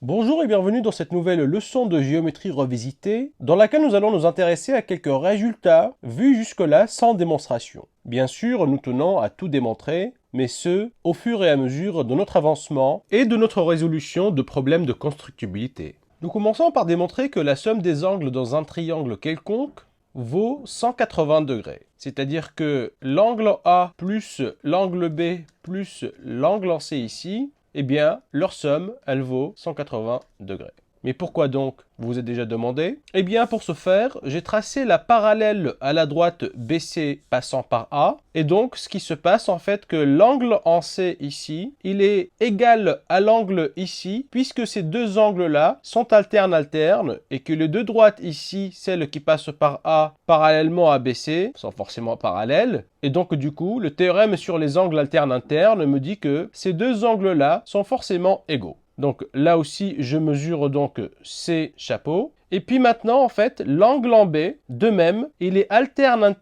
Bonjour et bienvenue dans cette nouvelle leçon de géométrie revisitée, dans laquelle nous allons nous intéresser à quelques résultats vus jusque-là sans démonstration. Bien sûr, nous tenons à tout démontrer, mais ce, au fur et à mesure de notre avancement et de notre résolution de problèmes de constructibilité. Nous commençons par démontrer que la somme des angles dans un triangle quelconque vaut 180 degrés. C'est-à-dire que l'angle A plus l'angle B plus l'angle C ici, eh bien, leur somme, elle vaut 180 degrés. Mais pourquoi donc, vous vous êtes déjà demandé? Eh bien, pour ce faire, j'ai tracé la parallèle à la droite BC passant par A. Et donc, ce qui se passe, en fait, que l'angle en C ici, il est égal à l'angle ici, puisque ces deux angles-là sont alternes, et que les deux droites ici, celles qui passent par A parallèlement à BC, sont forcément parallèles. Et donc, du coup, le théorème sur les angles alternes me dit que ces deux angles-là sont forcément égaux. Donc là aussi, je mesure donc ces chapeaux. Et puis maintenant, en fait, l'angle en B, de même, il est alterne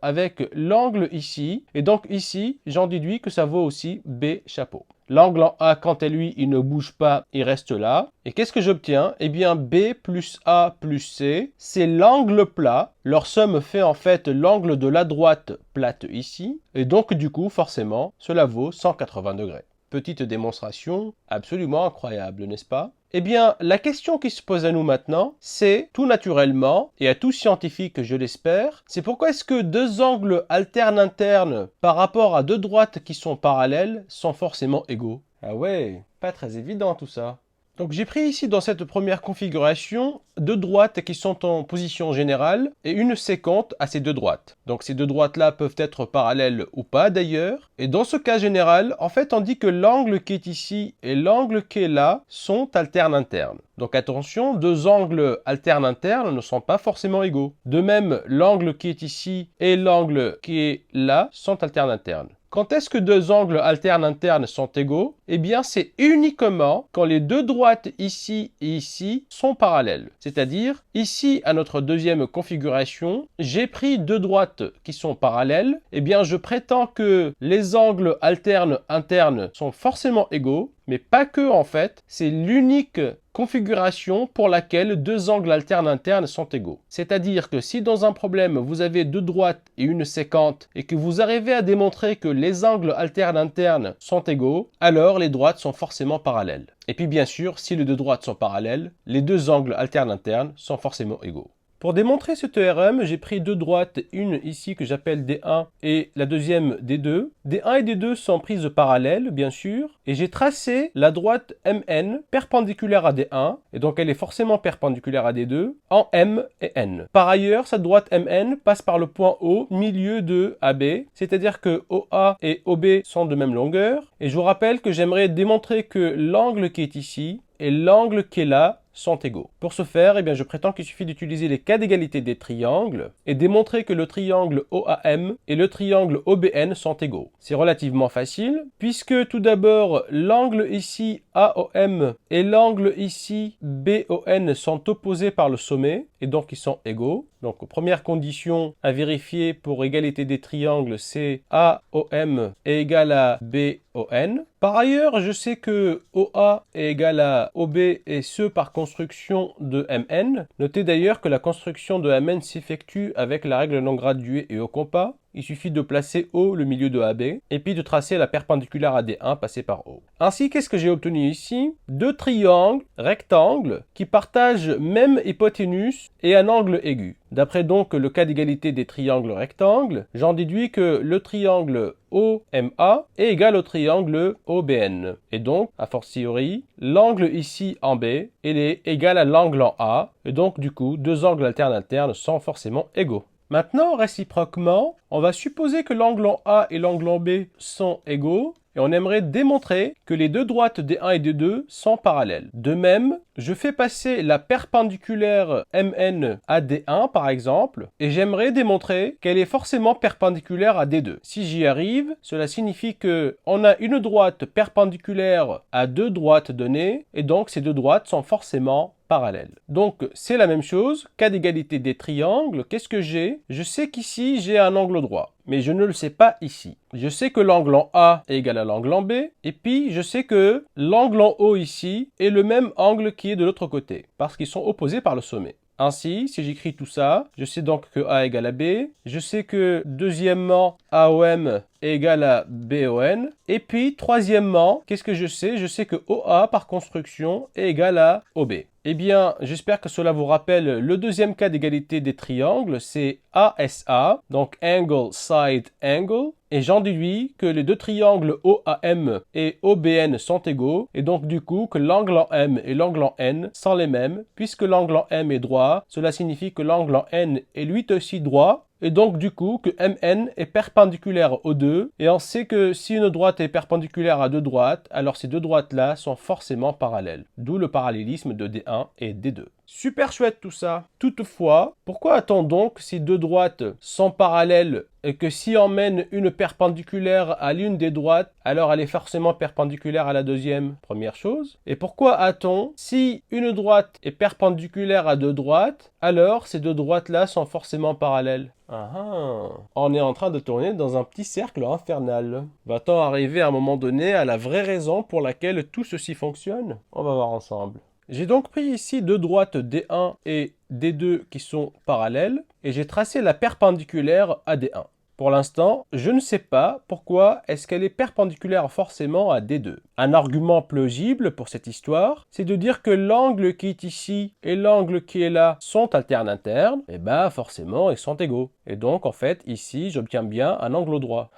avec l'angle ici. Et donc ici, j'en déduis que ça vaut aussi B chapeau. L'angle en A, quant à lui, il ne bouge pas, il reste là. Et qu'est-ce que j'obtiens? Eh bien, B plus A plus C, c'est l'angle plat. Leur somme fait en fait l'angle de la droite plate ici. Et donc, du coup, forcément, cela vaut 180 degrés. Petite démonstration absolument incroyable, n'est-ce pas? Eh bien, la question qui se pose à nous maintenant, c'est, tout naturellement, et à tout scientifique je l'espère, c'est pourquoi est-ce que deux angles internes par rapport à deux droites qui sont parallèles sont forcément égaux? Ah ouais, pas très évident tout ça. Donc j'ai pris ici dans cette première configuration deux droites qui sont en position générale et une séquente à ces deux droites. Donc ces deux droites-là peuvent être parallèles ou pas d'ailleurs. Et dans ce cas général, en fait on dit que l'angle qui est ici et l'angle qui est là sont alternes. Donc attention, deux angles alternes ne sont pas forcément égaux. De même, l'angle qui est ici et l'angle qui est là sont alternes. Quand est-ce que deux angles alternes sont égaux? Eh bien, c'est uniquement quand les deux droites ici et ici sont parallèles. C'est-à-dire, ici, à notre deuxième configuration, j'ai pris deux droites qui sont parallèles. Eh bien, je prétends que les angles alternes sont forcément égaux, mais pas que en fait, c'est l'unique configuration pour laquelle deux angles alternes sont égaux. C'est-à-dire que si dans un problème vous avez deux droites et une séquente et que vous arrivez à démontrer que les angles alternes sont égaux, alors les droites sont forcément parallèles. Et puis bien sûr, si les deux droites sont parallèles, les deux angles alternes sont forcément égaux. Pour démontrer ce théorème, j'ai pris deux droites, une ici que j'appelle D1 et la deuxième D2. D1 et D2 sont prises parallèles, bien sûr, et j'ai tracé la droite MN perpendiculaire à D1, et donc elle est forcément perpendiculaire à D2, en M et N. Par ailleurs, cette droite MN passe par le point O, milieu de AB, c'est-à-dire que OA et OB sont de même longueur, et je vous rappelle que j'aimerais démontrer que l'angle qui est ici et l'angle qui est là sont égaux. Pour ce faire, eh bien, je prétends qu'il suffit d'utiliser les cas d'égalité des triangles et démontrer que le triangle OAM et le triangle OBN sont égaux. C'est relativement facile puisque tout d'abord l'angle ici AOM et l'angle ici BON sont opposés par le sommet et donc ils sont égaux. Donc première condition à vérifier pour égalité des triangles, c'est AOM est égal à BON. Par ailleurs, je sais que OA est égal à OB et ce par construction de MN. Notez d'ailleurs que la construction de MN s'effectue avec la règle non graduée et au compas. Il suffit de placer O le milieu de AB et puis de tracer la perpendiculaire à D1 passée par O. Ainsi, qu'est-ce que j'ai obtenu ici? Deux triangles rectangles qui partagent même hypoténuse et un angle aigu. D'après donc le cas d'égalité des triangles rectangles, j'en déduis que le triangle OMA est égal au triangle OBN. Et donc, a fortiori, l'angle ici en B, il est égal à l'angle en A. Et donc, du coup, deux angles alternes sont forcément égaux. Maintenant, réciproquement, on va supposer que l'angle en A et l'angle en B sont égaux et on aimerait démontrer que les deux droites D1 et D2 sont parallèles. De même, je fais passer la perpendiculaire MN à D1 par exemple et j'aimerais démontrer qu'elle est forcément perpendiculaire à D2. Si j'y arrive, cela signifie qu'on a une droite perpendiculaire à deux droites données et donc ces deux droites sont forcément parallèles. Donc c'est la même chose, cas d'égalité des triangles, qu'est-ce que j'ai? Je sais qu'ici j'ai un angle droit, mais je ne le sais pas ici. Je sais que l'angle en A est égal à l'angle en B, et puis je sais que l'angle en haut ici est le même angle qui est de l'autre côté, parce qu'ils sont opposés par le sommet. Ainsi, si j'écris tout ça, je sais donc que A égale à B, je sais que deuxièmement, AOM est égal à BON, et puis troisièmement, qu'est-ce que je sais? Je sais que OA par construction est égal à OB. Eh bien, j'espère que cela vous rappelle le deuxième cas d'égalité des triangles, c'est ASA, donc Angle Side Angle, et j'en déduis que les deux triangles OAM et OBN sont égaux, et donc du coup que l'angle en M et l'angle en N sont les mêmes, puisque l'angle en M est droit, cela signifie que l'angle en N est lui aussi droit, et donc du coup que MN est perpendiculaire aux deux, et on sait que si une droite est perpendiculaire à deux droites, alors ces deux droites-là sont forcément parallèles, d'où le parallélisme de D1 et D2. Super chouette tout ça. Toutefois, pourquoi a-t-on donc si deux droites sont parallèles et que si on mène une perpendiculaire à l'une des droites, alors elle est forcément perpendiculaire à la deuxième? Première chose. Et pourquoi a-t-on si une droite est perpendiculaire à deux droites, alors ces deux droites-là sont forcément parallèles? On est en train de tourner dans un petit cercle infernal. Va-t-on arriver à un moment donné à la vraie raison pour laquelle tout ceci fonctionne? On va voir ensemble. J'ai donc pris ici deux droites D1 et D2 qui sont parallèles et j'ai tracé la perpendiculaire à D1. Pour l'instant, je ne sais pas pourquoi est-ce qu'elle est perpendiculaire forcément à D2. Un argument plausible pour cette histoire, c'est de dire que l'angle qui est ici et l'angle qui est là sont alternes internes, et bah forcément ils sont égaux. Et donc en fait ici j'obtiens bien un angle droit.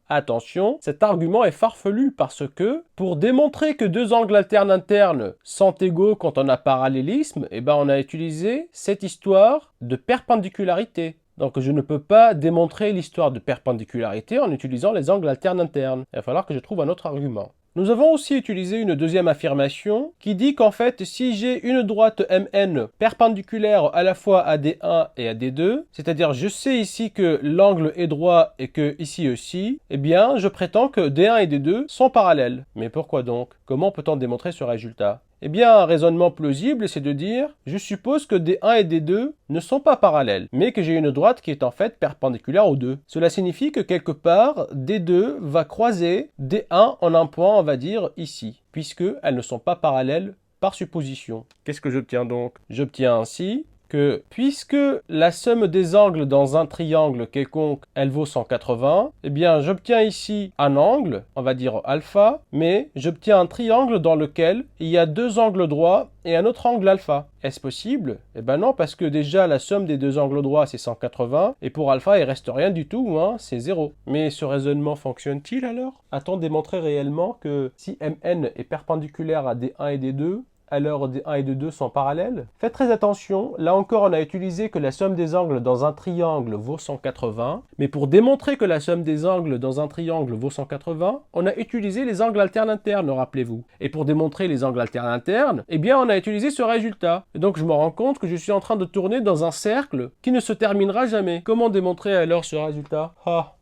Attention, cet argument est farfelu parce que pour démontrer que deux angles alternes internes sont égaux quand on a parallélisme, et ben on a utilisé cette histoire de perpendicularité. Donc je ne peux pas démontrer l'histoire de perpendicularité en utilisant les angles alternes internes. Il va falloir que je trouve un autre argument. Nous avons aussi utilisé une deuxième affirmation qui dit qu'en fait, si j'ai une droite MN perpendiculaire à la fois à D1 et à D2, c'est-à-dire je sais ici que l'angle est droit et que ici aussi, eh bien je prétends que D1 et D2 sont parallèles. Mais pourquoi donc? Comment peut-on démontrer ce résultat? Eh bien, un raisonnement plausible, c'est de dire, je suppose que D1 et D2 ne sont pas parallèles, mais que j'ai une droite qui est en fait perpendiculaire aux deux. Cela signifie que quelque part, D2 va croiser D1 en un point, on va dire, ici, puisque elles ne sont pas parallèles par supposition. Qu'est-ce que j'obtiens donc? J'obtiens ainsi que puisque la somme des angles dans un triangle quelconque, elle vaut 180, eh bien j'obtiens ici un angle, on va dire alpha, mais j'obtiens un triangle dans lequel il y a deux angles droits et un autre angle alpha. Est-ce possible? Eh ben non, parce que déjà la somme des deux angles droits c'est 180, et pour alpha il reste rien du tout, hein, c'est 0. Mais ce raisonnement fonctionne-t-il alors? A-t-on démontré réellement que si MN est perpendiculaire à D1 et D2, alors D1 et D2 sont parallèles? Faites très attention, là encore on a utilisé que la somme des angles dans un triangle vaut 180, mais pour démontrer que la somme des angles dans un triangle vaut 180, on a utilisé les angles alternes internes, rappelez-vous. Et pour démontrer les angles alternes internes, eh bien on a utilisé ce résultat. Et donc je me rends compte que je suis en train de tourner dans un cercle qui ne se terminera jamais. Comment démontrer alors ce résultat?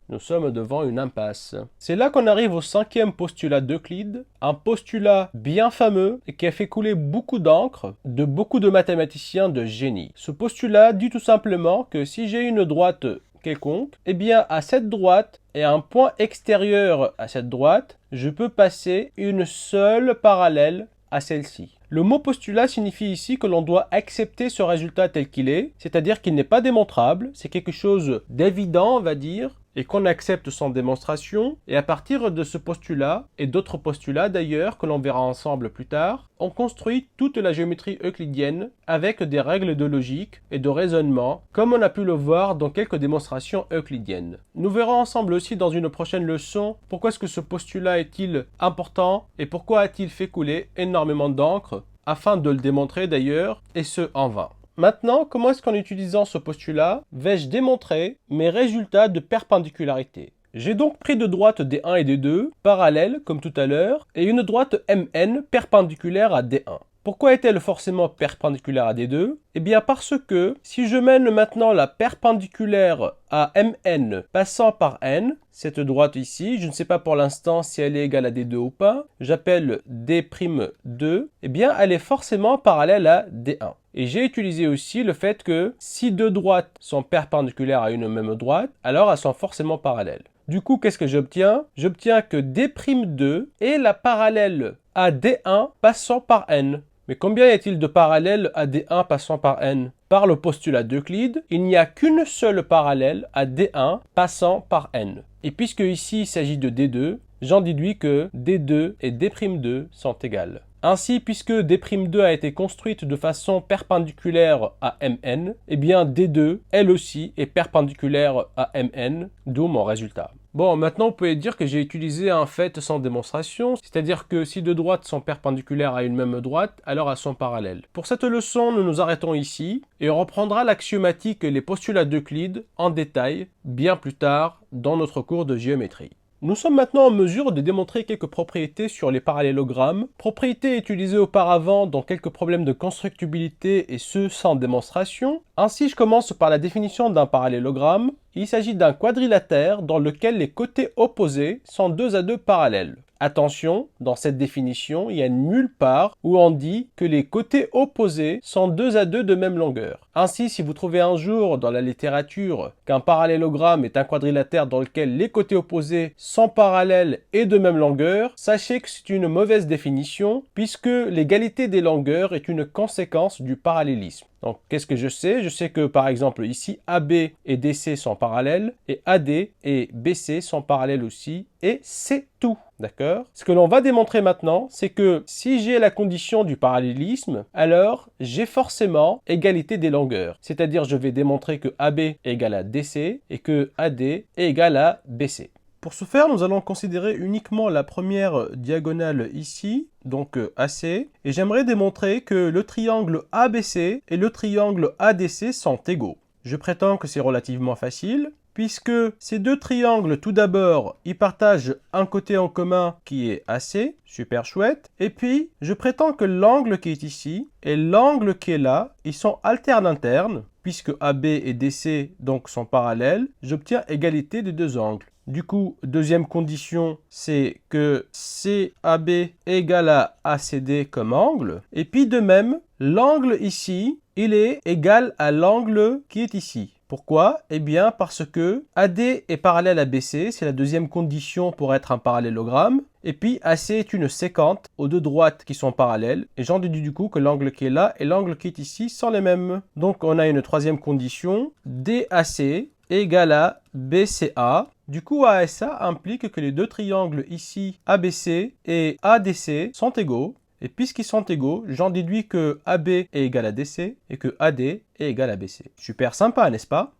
Nous sommes devant une impasse. C'est là qu'on arrive au cinquième postulat d'Euclide, un postulat bien fameux et qui a fait couler beaucoup d'encre de beaucoup de mathématiciens de génie. Ce postulat dit tout simplement que si j'ai une droite quelconque, eh bien à cette droite et à un point extérieur à cette droite, je peux passer une seule parallèle à celle-ci. Le mot postulat signifie ici que l'on doit accepter ce résultat tel qu'il est, c'est-à-dire qu'il n'est pas démontrable, c'est quelque chose d'évident, on va dire, et qu'on accepte sans démonstration, et à partir de ce postulat, et d'autres postulats d'ailleurs, que l'on verra ensemble plus tard, on construit toute la géométrie euclidienne avec des règles de logique et de raisonnement, comme on a pu le voir dans quelques démonstrations euclidiennes. Nous verrons ensemble aussi dans une prochaine leçon pourquoi est-ce que ce postulat est-il important et pourquoi a-t-il fait couler énormément d'encre, afin de le démontrer d'ailleurs, et ce en vain. Maintenant, comment est-ce qu'en utilisant ce postulat, vais-je démontrer mes résultats de perpendicularité? J'ai donc pris deux droites D1 et D2, parallèles comme tout à l'heure, et une droite MN perpendiculaire à D1. Pourquoi est-elle forcément perpendiculaire à D2? Eh bien parce que si je mène maintenant la perpendiculaire à MN passant par N, cette droite ici, je ne sais pas pour l'instant si elle est égale à D2 ou pas, j'appelle D'2, eh bien elle est forcément parallèle à D1. Et j'ai utilisé aussi le fait que si deux droites sont perpendiculaires à une même droite, alors elles sont forcément parallèles. Du coup, qu'est-ce que j'obtiens? J'obtiens que D'2 est la parallèle à D1 passant par N. Mais combien y a-t-il de parallèles à D1 passant par N? Par le postulat d'Euclide, il n'y a qu'une seule parallèle à D1 passant par N. Et puisque ici il s'agit de D2, j'en déduis que D2 et D'2 sont égales. Ainsi, puisque D'2 a été construite de façon perpendiculaire à Mn, eh bien D2, elle aussi, est perpendiculaire à Mn, d'où mon résultat. Bon, maintenant vous pouvez dire que j'ai utilisé un fait sans démonstration, c'est-à-dire que si deux droites sont perpendiculaires à une même droite, alors elles sont parallèles. Pour cette leçon, nous nous arrêtons ici, et on reprendra l'axiomatique et les postulats d'Euclide en détail, bien plus tard, dans notre cours de géométrie. Nous sommes maintenant en mesure de démontrer quelques propriétés sur les parallélogrammes, propriétés utilisées auparavant dans quelques problèmes de constructibilité et ce sans démonstration. Ainsi, je commence par la définition d'un parallélogramme. Il s'agit d'un quadrilatère dans lequel les côtés opposés sont 2 à 2 parallèles. Attention, dans cette définition, il n'y a nulle part où on dit que les côtés opposés sont 2 à 2 de même longueur. Ainsi, si vous trouvez un jour dans la littérature qu'un parallélogramme est un quadrilatère dans lequel les côtés opposés sont parallèles et de même longueur, sachez que c'est une mauvaise définition puisque l'égalité des longueurs est une conséquence du parallélisme. Donc, qu'est-ce que je sais? Je sais que, par exemple, ici, AB et DC sont parallèles, et AD et BC sont parallèles aussi, et c'est tout, d'accord? Ce que l'on va démontrer maintenant, c'est que si j'ai la condition du parallélisme, alors j'ai forcément égalité des longueurs. C'est-à-dire, je vais démontrer que AB est égal à DC, et que AD est égal à BC. Pour ce faire, nous allons considérer uniquement la première diagonale ici, donc AC, et j'aimerais démontrer que le triangle ABC et le triangle ADC sont égaux. Je prétends que c'est relativement facile, puisque ces deux triangles, tout d'abord, ils partagent un côté en commun qui est AC, super chouette, et puis je prétends que l'angle qui est ici et l'angle qui est là, ils sont alternes internes, puisque AB et DC donc sont parallèles, j'obtiens égalité des deux angles. Du coup, deuxième condition, c'est que CAB est égal à ACD comme angle. Et puis de même, l'angle ici, il est égal à l'angle qui est ici. Pourquoi? Eh bien parce que AD est parallèle à BC, c'est la deuxième condition pour être un parallélogramme. Et puis AC est une séquente aux deux droites qui sont parallèles. Et j'en déduis du coup que l'angle qui est là et l'angle qui est ici sont les mêmes. Donc on a une troisième condition, DAC est égal à BCA. Du coup, ASA implique que les deux triangles ici, ABC et ADC, sont égaux. Et puisqu'ils sont égaux, j'en déduis que AB est égal à DC et que AD est égal à BC. Super sympa, n'est-ce pas?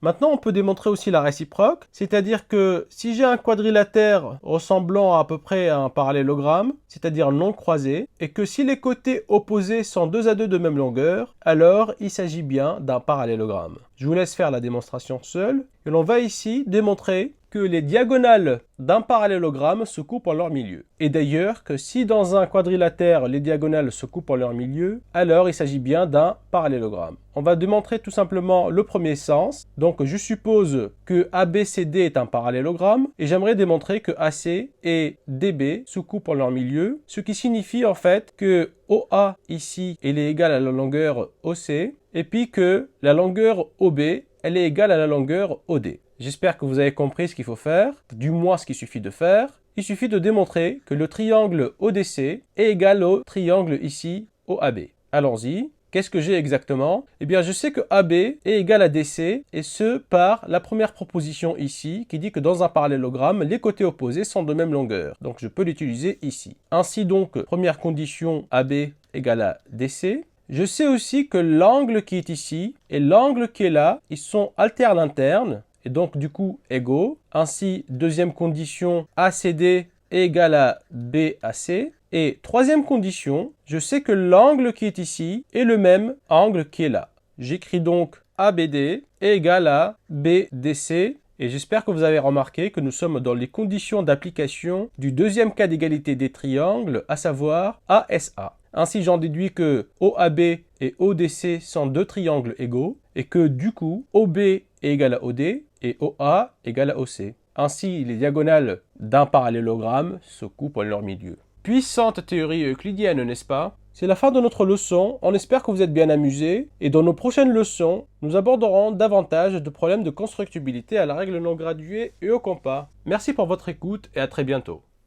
Maintenant, on peut démontrer aussi la réciproque, c'est-à-dire que si j'ai un quadrilatère ressemblant à peu près à un parallélogramme, c'est-à-dire non croisé, et que si les côtés opposés sont 2 à 2 de même longueur, alors il s'agit bien d'un parallélogramme. Je vous laisse faire la démonstration seule, et l'on va ici démontrer que les diagonales d'un parallélogramme se coupent en leur milieu. Et d'ailleurs, que si dans un quadrilatère, les diagonales se coupent en leur milieu, alors il s'agit bien d'un parallélogramme. On va démontrer tout simplement le premier sens. Donc, je suppose que ABCD est un parallélogramme, et j'aimerais démontrer que AC et DB se coupent en leur milieu, ce qui signifie en fait que OA ici, elle est égale à la longueur OC, et puis que la longueur OB, elle est égale à la longueur OD. J'espère que vous avez compris ce qu'il faut faire, du moins ce qu'il suffit de faire. Il suffit de démontrer que le triangle ODC est égal au triangle ici OAB. Allons-y. Qu'est-ce que j'ai exactement? Eh bien, je sais que AB est égal à DC, et ce par la première proposition ici, qui dit que dans un parallélogramme, les côtés opposés sont de même longueur. Donc, je peux l'utiliser ici. Ainsi donc, première condition, AB égale à DC. Je sais aussi que l'angle qui est ici et l'angle qui est là, ils sont alternes internes, et donc du coup égaux. Ainsi, deuxième condition, ACD est égal à BAC. Et troisième condition, je sais que l'angle qui est ici est le même angle qui est là. J'écris donc ABD est égal à BDC. Et j'espère que vous avez remarqué que nous sommes dans les conditions d'application du deuxième cas d'égalité des triangles, à savoir ASA. Ainsi, j'en déduis que OAB et ODC sont deux triangles égaux et que du coup, OB est égal à OD et OA égale à OC. Ainsi, les diagonales d'un parallélogramme se coupent en leur milieu. Puissante théorie euclidienne, n'est-ce pas? C'est la fin de notre leçon, on espère que vous êtes bien amusés, et dans nos prochaines leçons, nous aborderons davantage de problèmes de constructibilité à la règle non graduée et au compas. Merci pour votre écoute et à très bientôt.